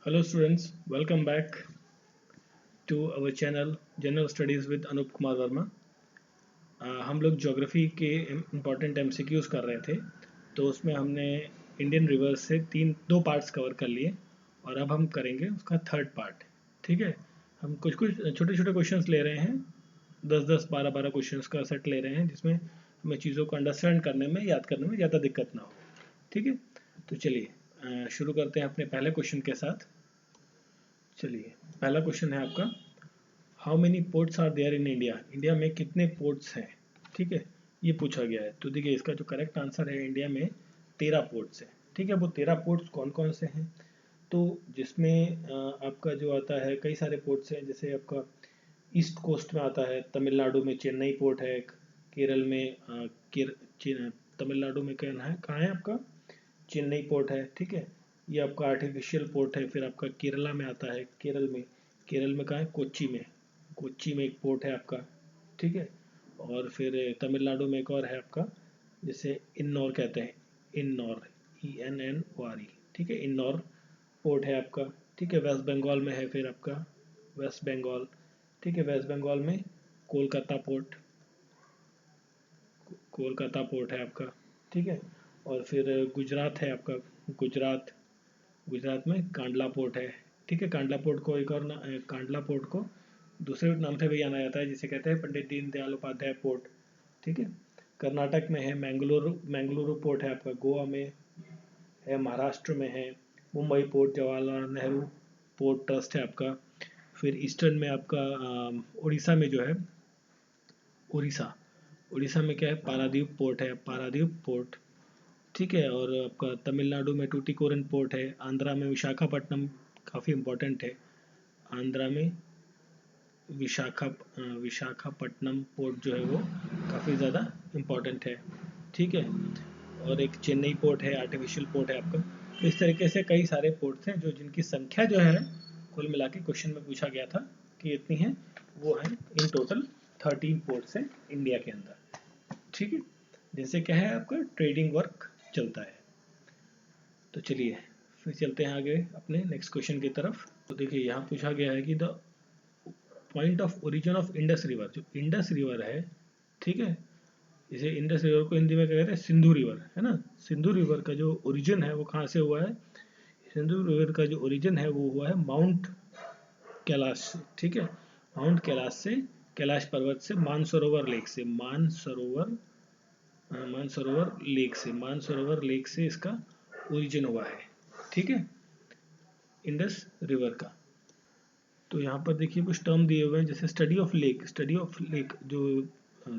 Hello students, welcome back to our channel General Studies with Anoop Kumar Verma. हम लोग geography के important MCQs कर रहे थे, तो उसमें हमने इंडियन रिवर्स से दो पार्ट्स कवर कर लिए और अब हम करेंगे उसका थर्ड पार्ट। ठीक है, हम कुछ छोटे छोटे क्वेश्चंस ले रहे हैं, 10-10, 12-12 क्वेश्चंस का सेट ले रहे हैं, जिसमें हमें चीज़ों को अंडरस्टैंड करने में, याद करने में ज़्यादा दिक्कत ना हो। ठीक है, तो चलिए शुरू करते हैं अपने पहले क्वेश्चन के साथ। चलिए, पहला क्वेश्चन है आपका, how many ports are there in India. India में कितने पोर्ट्स हैं। ठीक है, ये पूछा गया है। तो देखिए, इसका जो करेक्ट आंसर है, इंडिया में 13 पोर्ट्स हैं। ठीक है, वो 13 पोर्ट्स कौन कौन से हैं, तो जिसमें आपका जो आता है, कई सारे पोर्ट्स हैं। जैसे आपका ईस्ट कोस्ट में आता है, तमिलनाडु में चेन्नई पोर्ट है, केरल में तमिलनाडु में कहाँ है आपका चेन्नई पोर्ट है। ठीक है, ये आपका आर्टिफिशियल पोर्ट है। फिर आपका केरला में आता है, केरल में कहाँ है, कोच्चि में एक पोर्ट है आपका। ठीक है, और फिर तमिलनाडु में एक और है आपका, जिसे इन्नौर कहते हैं, इन्नौर, ENNORE। ठीक है, इन्नौर पोर्ट है आपका। ठीक है, वेस्ट बंगाल में है फिर आपका वेस्ट बंगाल। ठीक है, वेस्ट बंगाल में कोलकाता पोर्ट है आपका। ठीक है, और फिर गुजरात है आपका, गुजरात में कांडला पोर्ट है। ठीक है, कांडला पोर्ट को कांडला पोर्ट को दूसरे नाम से भी जाना जाता है, जिसे कहते हैं पंडित दीनदयाल उपाध्याय पोर्ट। ठीक है, कर्नाटक में है मैंगलुरु पोर्ट है आपका, गोवा में है, महाराष्ट्र में है Mumbai port, Jawaharlal Nehru port trust है आपका। फिर ईस्टर्न में आपका उड़ीसा में जो है, उड़ीसा में क्या है, पारादीप पोर्ट। ठीक है, और आपका तमिलनाडु में टूटिकोरन पोर्ट है, आंध्रा में विशाखापट्टनम, काफ़ी इम्पोर्टेंट है, आंध्रा में विशाखापट्टनम पोर्ट जो है वो काफ़ी ज़्यादा इम्पोर्टेंट है। ठीक है, और एक चेन्नई पोर्ट है, आर्टिफिशियल पोर्ट है आपका। तो इस तरीके से कई सारे पोर्ट्स हैं, जो जिनकी संख्या जो है कुल मिला के क्वेश्चन में पूछा गया था कि इतनी है, वो है इन टोटल 13 पोर्ट्स हैं इंडिया के अंदर। ठीक है, जैसे क्या है, आपका ट्रेडिंग वर्क चलता है। तो चलिए फिर चलते हैं आगे अपने नेक्स्ट क्वेश्चन की तरफ। तो देखिए, यहाँ पूछा गया है कि the point of origin of Indus river, जो इंडस रिवर है, ठीक है, इसे इंडस रिवर को हिंदी में कहते हैं सिंधु रिवर, है ना। सिंधु रिवर का जो ओरिजिन है वो कहाँ से हुआ है, सिंधु रिवर का जो ओरिजिन है वो हुआ है माउंट कैलाश से। ठीक है, माउंट कैलाश से, कैलाश पर्वत से, मानसरोवर लेक से इसका ओरिजिन हुआ है। ठीक है, इंडस रिवर का। तो यहाँ पर देखिए कुछ टर्म दिए हुए हैं, जैसे स्टडी ऑफ लेक जो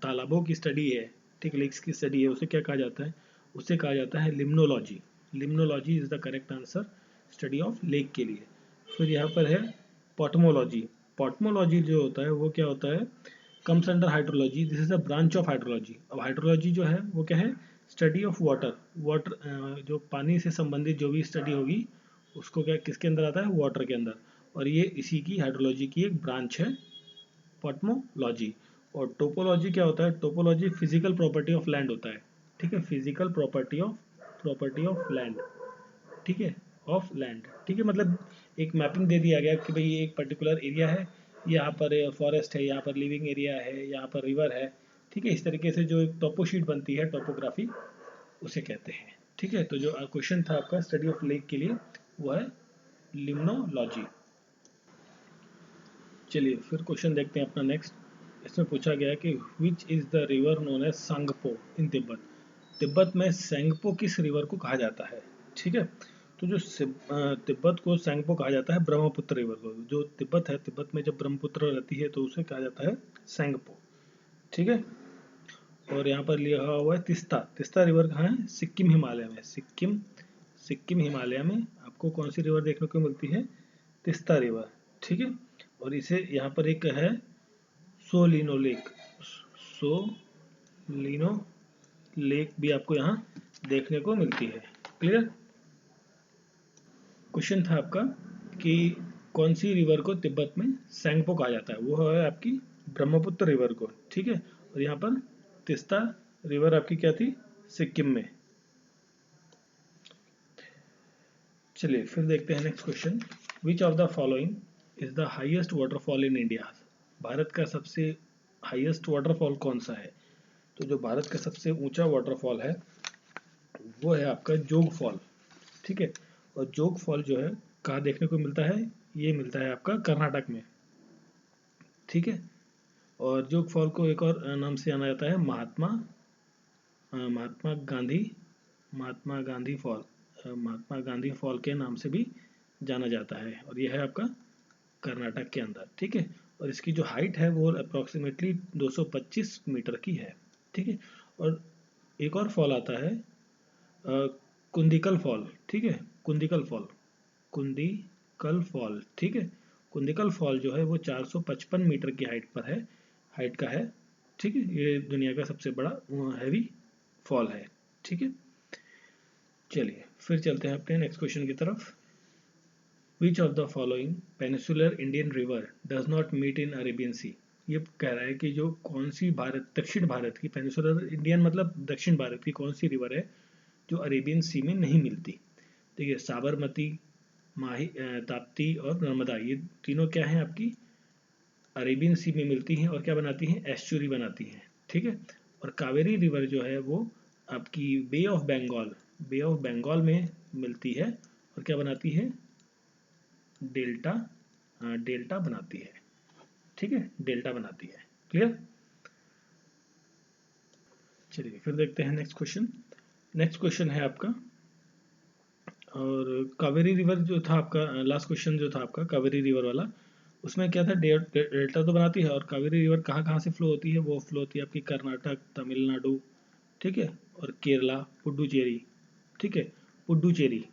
तालाबों की स्टडी है, ठीक, लेक्स की स्टडी है, उसे क्या कहा जाता है, उसे कहा जाता है limnology is the correct answer study of lake के लिए। फिर यहाँ पर है पॉटमोलॉजी जो होता है वो क्या होता है, comes under hydrology, this is a branch of hydrology. अब हाइड्रोलॉजी जो है वो क्या है, स्टडी ऑफ वाटर, जो पानी से संबंधित जो भी स्टडी होगी उसको क्या किसके अंदर आता है, वाटर के अंदर, और ये इसी की हाइड्रोलॉजी की एक ब्रांच है, पॉटमोलॉजी। और टोपोलॉजी क्या होता है, topology physical property of land होता है। ठीक है, फिजिकल प्रॉपर्टी ऑफ लैंड। ठीक है, ऑफ लैंड। ठीक है, मतलब एक मैपिंग दे दिया गया कि भाई ये एक पर्टिकुलर एरिया है, यहाँ पर फॉरेस्ट है, यहाँ पर लिविंग एरिया है, यहाँ पर रिवर है। ठीक है, इस तरीके से जो एक टोपोशीट बनती है, टोपोग्राफी, उसे कहते हैं। ठीक है, तो जो क्वेश्चन था आपका स्टडी ऑफ लेक के लिए वो है लिम्नोलॉजी। चलिए फिर क्वेश्चन देखते हैं अपना नेक्स्ट। इसमें पूछा गया कि which is the river known as Tsangpo in Tibet. Tibet में सैंगपो किस रिवर को कहा जाता है। ठीक है, तो जो तिब्बत को सैंगपो कहा जाता है, ब्रह्मपुत्र रिवर को। जो तिब्बत है, तिब्बत में जब ब्रह्मपुत्र रहती है तो उसे कहा जाता है सैंगपो। ठीक है, और यहाँ पर लिखा हुआ है तिस्ता रिवर कहाँ है, सिक्किम हिमालय में। सिक्किम हिमालय में आपको कौन सी रिवर देखने को मिलती है, तिस्ता रिवर। ठीक है, और इसे यहाँ पर एक है सोलिनो लेक भी आपको यहाँ देखने को मिलती है। क्लियर। क्वेश्चन था आपका कि कौन सी रिवर को तिब्बत में सैंगपो कहा जाता है, वो है आपकी ब्रह्मपुत्र रिवर को। ठीक है, और यहाँ पर तिस्ता रिवर आपकी क्या थी, सिक्किम में। चलिए फिर देखते हैं next question. Which of the following is the highest waterfall in India? Bharat का सबसे हाईएस्ट वाटरफॉल कौन सा है? तो जो भारत का सबसे ऊंचा वाटरफॉल है वो है आपका जोग फॉल। ठीक है, और जोग फॉल जो है कहाँ देखने को मिलता है? ये मिलता है आपका कर्नाटक में। ठीक है, और जोग फॉल को एक और नाम से जाना जाता है महात्मा गांधी फॉल। महात्मा गांधी फॉल के नाम से भी जाना जाता है, और यह है आपका कर्नाटक के अंदर। ठीक है, और इसकी जो हाइट है वो अप्रोक्सीमेटली 225 मीटर की है। ठीक है, और एक और फॉल आता है कुंदिकल फॉल। ठीक है, कुंदिकल फॉल। ठीक है, कुंदिकल फॉल जो है वो 455 मीटर की हाइट का है। ठीक है, ये दुनिया का सबसे बड़ा हैवी फॉल है। ठीक है, चलिए फिर चलते हैं अपने नेक्स्ट क्वेश्चन की तरफ। Which of the following peninsular Indian river does not meet in Arabian sea? ये कह रहा है कि जो कौन सी दक्षिण भारत की, पेनिसुलर इंडियन मतलब दक्षिण भारत की कौन सी रिवर है जो अरेबियन सी में नहीं मिलती? देखिए, साबरमती, ताप्ती और नर्मदा, ये तीनों क्या हैं आपकी? अरेबियन सी में मिलती हैं और क्या बनाती हैं? एस्चुरी बनाती हैं। ठीक है, और कावेरी रिवर जो है वो आपकी बे ऑफ बंगाल में मिलती है और क्या बनाती है? डेल्टा डेल्टा बनाती है। ठीक है, डेल्टा बनाती है। क्लियर? चलिए फिर देखते हैं नेक्स्ट क्वेश्चन। नेक्स्ट क्वेश्चन है आपका, और कावेरी रिवर जो था आपका, लास्ट क्वेश्चन जो था आपका कावेरी रिवर वाला, उसमें क्या था? डेल्टा तो बनाती है, और कावेरी रिवर कहाँ कहाँ से फ्लो होती है? वो फ्लो होती है आपकी कर्नाटक, तमिलनाडु, ठीक है, और केरला, पुडुचेरी। ठीक है, पुडुचेरी।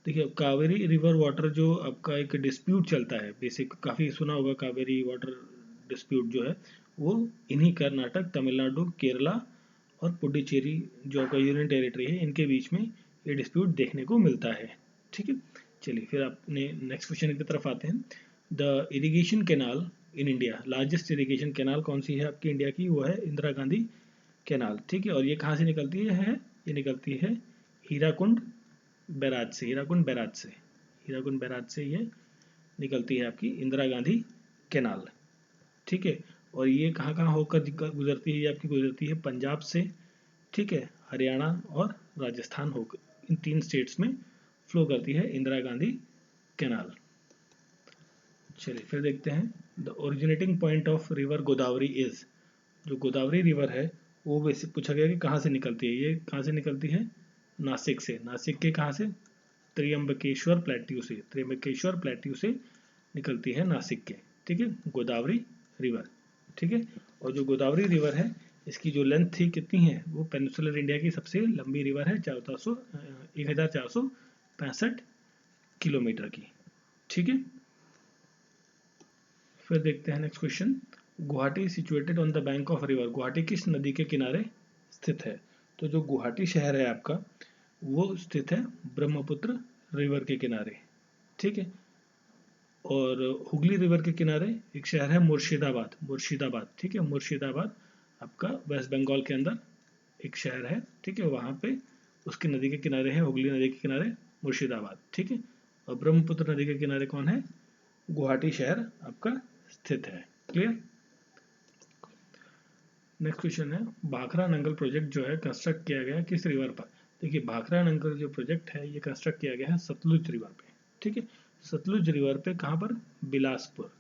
देखिए, कावेरी रिवर वाटर जो आपका एक डिस्प्यूट चलता है, बेसिक काफ़ी सुना होगा कावेरी वाटर डिस्प्यूट जो है, वो इन्हीं कर्नाटक, तमिलनाडु, केरला और पुडुचेरी जो आपका यूनियन टेरिटरी है, इनके बीच में ये डिस्प्यूट देखने को मिलता है। ठीक है, चलिए फिर अपने नेक्स्ट क्वेश्चन की तरफ आते हैं। The irrigation canal in India, largest irrigation canal कौन सी है आपकी इंडिया की? वो है इंदिरा गांधी कैनाल। ठीक है, और ये कहाँ से निकलती है? ये निकलती है हीराकुंड बैराज से। हीराकुंड बैराज से ये निकलती है आपकी इंदिरा गांधी कैनाल। ठीक है, और ये कहाँ कहाँ होकर गुजरती है? ये आपकी गुजरती है पंजाब से, ठीक है, हरियाणा और राजस्थान होकर, इन तीन स्टेट्स में फ्लो करती है इंदिरा गांधी कैनाल। चलिए फिर देखते हैं। The originating point of river Godavari is, जो गोदावरी रिवर है वो वैसे पूछा गया कि कहाँ से निकलती है? ये कहाँ से निकलती है? नासिक से। नासिक के कहाँ से? त्र्यंबकेश्वर प्लेट्यू से निकलती है नासिक के। ठीक है, गोदावरी रिवर। ठीक है, और जो गोदावरी रिवर है इसकी जो लेंथ थी कितनी है? वो पेनिसुलर इंडिया की सबसे लंबी रिवर है, 1465 किलोमीटर की। ठीक है, फिर देखते हैं next question. Guwahati situated on the bank of river, Guwahati किस नदी के किनारे स्थित है? तो जो गुवाहाटी शहर है आपका वो स्थित है ब्रह्मपुत्र रिवर के किनारे। ठीक है, और हुगली रिवर के किनारे एक शहर है मुर्शिदाबाद। ठीक है, मुर्शिदाबाद आपका वेस्ट बंगाल के अंदर एक शहर है। ठीक है, वहाँ पे उसकी नदी के किनारे है, हुगली नदी के किनारे मुर्शिदाबाद। ठीक है, और ब्रह्मपुत्र नदी के किनारे कौन है? गुवाहाटी शहर आपका स्थित है। क्लियर? नेक्स्ट क्वेश्चन है, भाखरा नंगल प्रोजेक्ट जो है कंस्ट्रक्ट किया गया किस रिवर पर? देखिए, भाखरा नंगल जो प्रोजेक्ट है ये कंस्ट्रक्ट किया गया है सतलुज रिवर पे। ठीक है, सतलुज रिवर पे कहाँ पर? बिलासपुर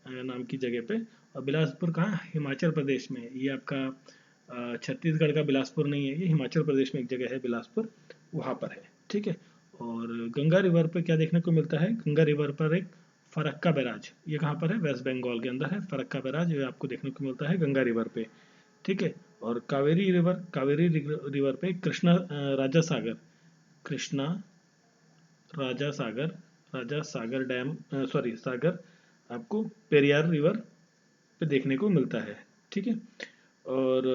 नाम की जगह पे। और बिलासपुर कहाँ? हिमाचल प्रदेश में। ये आपका छत्तीसगढ़ का बिलासपुर नहीं है, ये हिमाचल प्रदेश में एक जगह है बिलासपुर, वहाँ पर है। ठीक है, और गंगा रिवर पे क्या देखने को मिलता है? गंगा रिवर पर एक फरक्का बैराज, ये कहाँ पर है? वेस्ट बंगाल के अंदर है फरक्का बैराज, ये आपको देखने को मिलता है गंगा रिवर पे। ठीक है, और कावेरी रिवर पे कृष्णा राजा सागर डैम, सॉरी सागर, आपको पेरियार रिवर पे देखने को मिलता है। ठीक है, और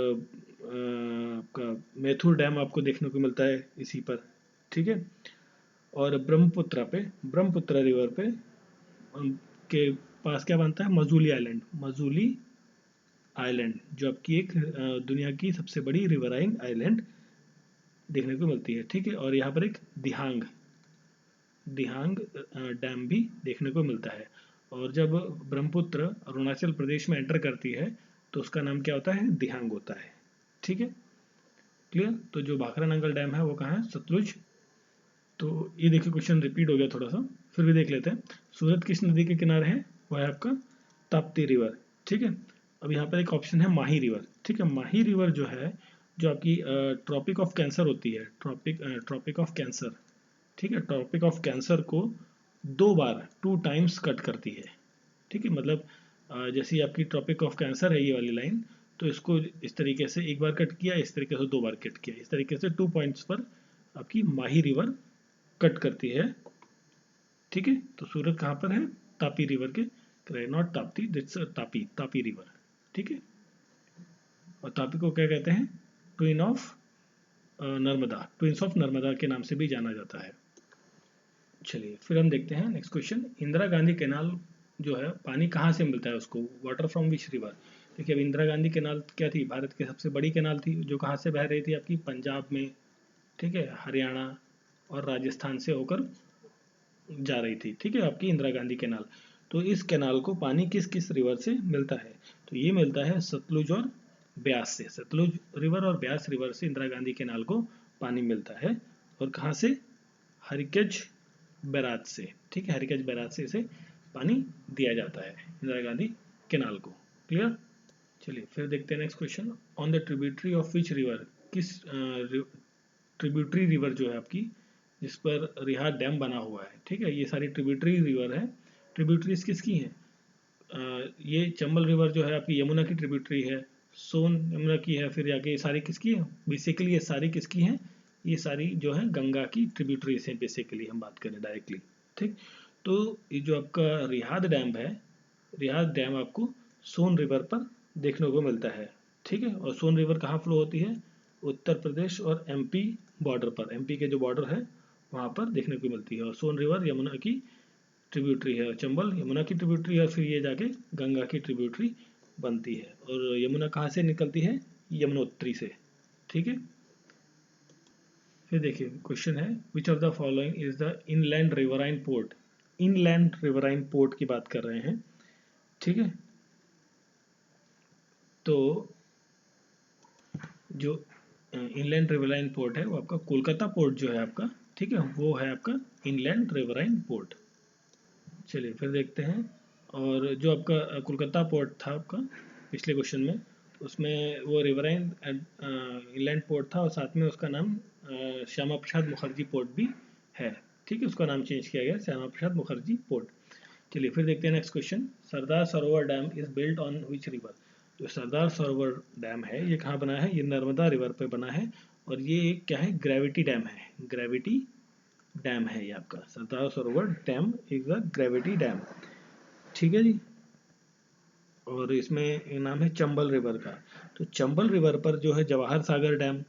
आपका मैथुर डैम आपको देखने को मिलता है इसी पर। ठीक है, और ब्रह्मपुत्र रिवर पे के पास क्या बनता है? मजूली आइलैंड जो आपकी एक दुनिया की सबसे बड़ी रिवराइन आइलैंड देखने को मिलती है। ठीक है, और यहाँ पर एक दिहांग डैम भी देखने को मिलता है। और जब ब्रह्मपुत्र अरुणाचल प्रदेश में एंटर करती है तो उसका नाम क्या होता है, दिहांग होता है। ठीक है, क्लियर। तो जो भाखरा नंगल डैम है वो कहाँ है, सतलुज। तो ये देखिए क्वेश्चन रिपीट हो गया थोड़ा सा, फिर भी देख लेते हैं। सूरत किस नदी के किनारे है, वो है आपका ताप्ती रिवर। ठीक है, अब यहाँ पर एक ऑप्शन है माही रिवर। ठीक है, माही रिवर जो है, जो आपकी ट्रॉपिक ऑफ कैंसर होती है, ट्रॉपिक ऑफ कैंसर, ठीक है, ट्रॉपिक ऑफ कैंसर को 2 बार 2 टाइम्स कट करती है। ठीक है, मतलब जैसे आपकी ट्रॉपिक ऑफ कैंसर है ये वाली लाइन, तो इसको इस तरीके से 1 बार कट किया, इस तरीके से 2 बार कट किया, इस तरीके से 2 पॉइंट्स पर आपकी माही रिवर कट करती है। ठीक है, तो सूरत कहाँ पर है, तापी रिवर के, not Tapti, that's Tapi, Tapi river. ठीक है, और तापी को क्या कहते हैं, twin of Narmada, twins of Narmada के नाम से भी जाना जाता है। चलिए फिर हम देखते हैं next question. Indira Gandhi canal जो है, पानी कहाँ से मिलता है उसको, वाटर फ्रॉम विच रिवर। देखिए अब इंदिरा गांधी कैनाल क्या थी, भारत की सबसे बड़ी कैनाल थी, जो कहाँ से बह रही थी, आपकी पंजाब में, ठीक है, हरियाणा और राजस्थान से होकर जा रही थी। ठीक है, आपकी इंदिरा गांधी कैनाल। तो इस कैनाल को पानी किस किस रिवर से मिलता है, तो ये मिलता है सतलुज और ब्यास से। सतलुज रिवर और ब्यास रिवर से इंदिरा गांधी कैनाल को पानी मिलता है। और कहाँ से, हरिकेज बैराज से। ठीक है, हरिकेज बैराज से इसे पानी दिया जाता है इंदिरा गांधी कैनाल को। क्लियर। चलिए फिर देखते हैं next question. On the tributary of which river, किस ट्रिब्यूटरी रिवर जो है आपकी, जिस पर रिहाद डैम बना हुआ है। ठीक है, ये सारी ट्रिब्यूटरी रिवर है। ट्रिब्यूटरीज किसकी हैं, ये चंबल रिवर जो है आपकी यमुना की ट्रिब्यूटरी है, सोन यमुना की है, फिर आगे ये सारी किसकी है, बेसिकली ये सारी किसकी हैं, ये सारी जो है गंगा की ट्रिब्यूटरीज हैं, बेसिकली हम बात करें डायरेक्टली। ठीक, तो ये जो आपका रिहाद डैम है, रिहाद डैम आपको सोन रिवर पर देखने को मिलता है। ठीक है, और सोन रिवर कहाँ फ्लो होती है, उत्तर प्रदेश और एमपी बॉर्डर पर, एमपी के जो बॉर्डर है वहाँ पर देखने को मिलती है। और सोन रिवर यमुना की ट्रिब्यूटरी है, चंबल यमुना की ट्रिब्यूटरी है, फिर ये जाके गंगा की ट्रिब्यूटरी बनती है। और यमुना कहाँ से निकलती है, यमुनोत्री से। ठीक है, फिर देखिए क्वेश्चन है, विच of the following is the inland riverine port. Inland riverine port की बात कर रहे हैं। ठीक है, तो जो इनलैंड रिवराइन पोर्ट है वो आपका कोलकाता पोर्ट जो है आपका, ठीक है, वो है आपका इनलैंड रिवराइन पोर्ट। चलिए फिर देखते हैं। और जो आपका कोलकाता पोर्ट था आपका पिछले क्वेश्चन में, उसमें वो रिवराइन इनलैंड पोर्ट था, और साथ में उसका नाम श्यामा प्रसाद मुखर्जी पोर्ट भी है। ठीक है, उसका नाम चेंज किया गया, श्यामा प्रसाद मुखर्जी पोर्ट। चलिए फिर देखते हैं next question. Sardar Sarovar dam is built on which river. जो सरदार सरोवर डैम है ये कहाँ बना है, ये नर्मदा रिवर पे बना है। और ये क्या है, ग्रेविटी डैम है, ग्रेविटी डैम है ये आपका सरदार Sarovar dam, is a gravity dam. ठीक है जी। और इसमें नाम है चंबल रिवर का। तो चंबल रिवर पर जो है जवाहर सागर डैम,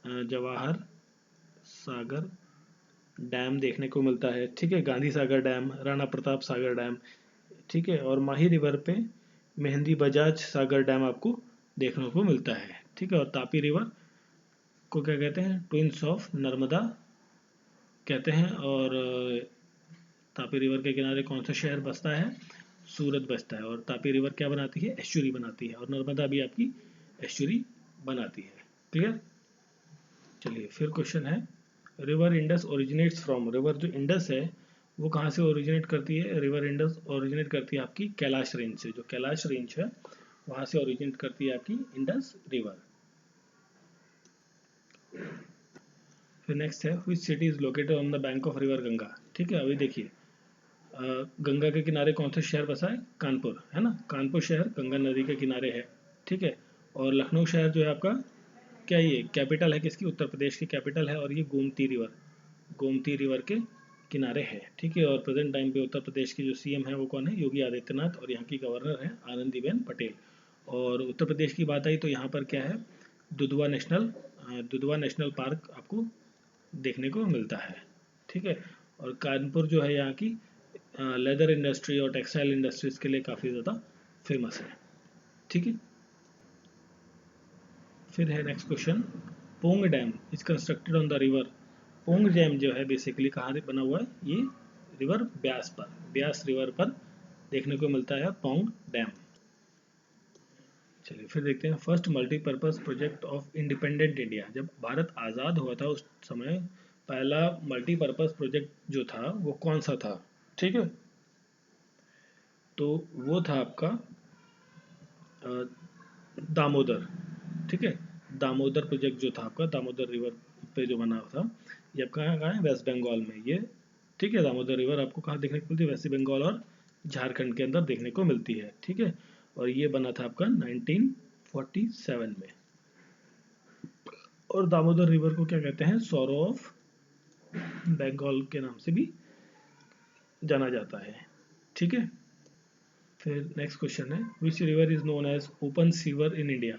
जवाहर सागर डैम देखने को मिलता है। ठीक है, गांधी सागर डैम, राणा प्रताप सागर डैम। ठीक है, और माही रिवर पे मेहंदी बजाज सागर डैम आपको देखने को मिलता है। ठीक है, और तापी रिवर को क्या कहते हैं, ट्विंस ऑफ नर्मदा कहते हैं। और तापी रिवर के किनारे कौन सा शहर बसता है, सूरत बसता है। और तापी रिवर क्या बनाती है, एस्चुरी बनाती है, और नर्मदा भी आपकी एस्चुरी बनाती है। क्लियर। चलिए फिर क्वेश्चन है, river Indus originates from. River जो इंडस है वो कहाँ से ओरिजिनेट करती है, रिवर इंडस ओरिजिनेट करती है आपकी कैलाश रेंज से। जो कैलाश रेंज है वहाँ से ओरिजिनेट करती है आपकी इंडस रिवर। फिर नेक्स्ट है, which city is located on the bank of river Ganga. ठीक है, अभी देखिए गंगा के किनारे कौन सा शहर बसा है, कानपुर, है ना, कानपुर शहर गंगा नदी के किनारे है। ठीक है, और लखनऊ शहर जो है आपका, क्या ये कैपिटल है किसकी, उत्तर प्रदेश की कैपिटल है। और ये गोमती रिवर, गोमती रिवर के किनारे है। ठीक है, और प्रेजेंट टाइम पे उत्तर प्रदेश के जो सीएम है वो कौन है, योगी आदित्यनाथ, और यहाँ की गवर्नर है आनंदीबेन पटेल। और उत्तर प्रदेश की बात आई तो यहाँ पर क्या है, Dudhwa national, Dudhwa national park आपको देखने को मिलता है। ठीक है, और कानपुर जो है यहाँ की लेदर इंडस्ट्री और टेक्सटाइल इंडस्ट्रीज के लिए काफ़ी ज़्यादा फेमस है। ठीक है, फिर है next question, Pong dam is constructed on the river Pong dam जो है बेसिकली कहाँ बना हुआ है, ये रिवर ब्यास रिवर पर देखने को मिलता है पोंग डैम। चलिए फिर देखते हैं, first multipurpose project of independent India. जब भारत आज़ाद हुआ था उस समय पहला मल्टीपर्पज प्रोजेक्ट जो था वो कौन सा था, ठीक है। तो वो था आपका दामोदर, ठीक है। दामोदर प्रोजेक्ट जो था आपका, दामोदर रिवर पे जो बना था, ये आपका कहाँ है, वेस्ट बंगाल में ये, ठीक है। दामोदर रिवर आपको कहाँ देखने को मिलती है, वेस्ट बंगाल और झारखंड के अंदर देखने को मिलती है, ठीक है। और ये बना था आपका 1947 में। और दामोदर रिवर को क्या कहते हैं, सौरो ऑफ बंगाल के नाम से भी जाना जाता है, ठीक है। फिर नेक्स्ट क्वेश्चन है, which river is known as open sewer in India.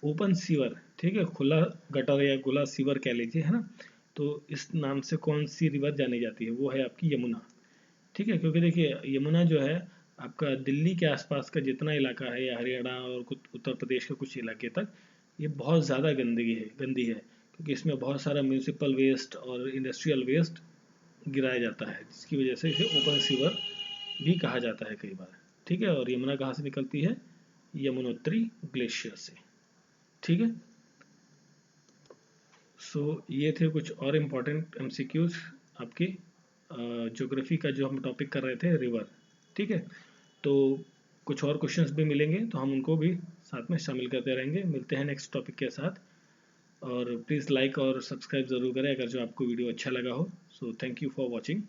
Open sewer, ठीक है, खुला गटर या खुला सीवर कह लीजिए, है ना। तो इस नाम से कौन सी रिवर जानी जाती है, वो है आपकी यमुना, ठीक है। क्योंकि देखिए यमुना जो है आपका दिल्ली के आसपास का जितना इलाका है, या हरियाणा और कुछ उत्तर प्रदेश के कुछ इलाके तक, ये बहुत ज़्यादा गंदी है, क्योंकि इसमें बहुत सारा म्यूनिसिपल वेस्ट और इंडस्ट्रियल वेस्ट गिराया जाता है, जिसकी वजह से इसे ओपन सीवर भी कहा जाता है कई बार, ठीक है। और यमुना कहाँ से निकलती है, यमुनोत्री ग्लेशियर से, ठीक है। सो ये थे कुछ और इम्पोर्टेंट एमसीक्यूज आपके ज्योग्राफी का, जो हम टॉपिक कर रहे थे रिवर, ठीक है। तो कुछ और क्वेश्चंस भी मिलेंगे तो हम उनको भी साथ में शामिल करते रहेंगे। मिलते हैं नेक्स्ट टॉपिक के साथ, और प्लीज़ लाइक और सब्सक्राइब ज़रूर करें अगर जो आपको वीडियो अच्छा लगा हो। So thank you for watching.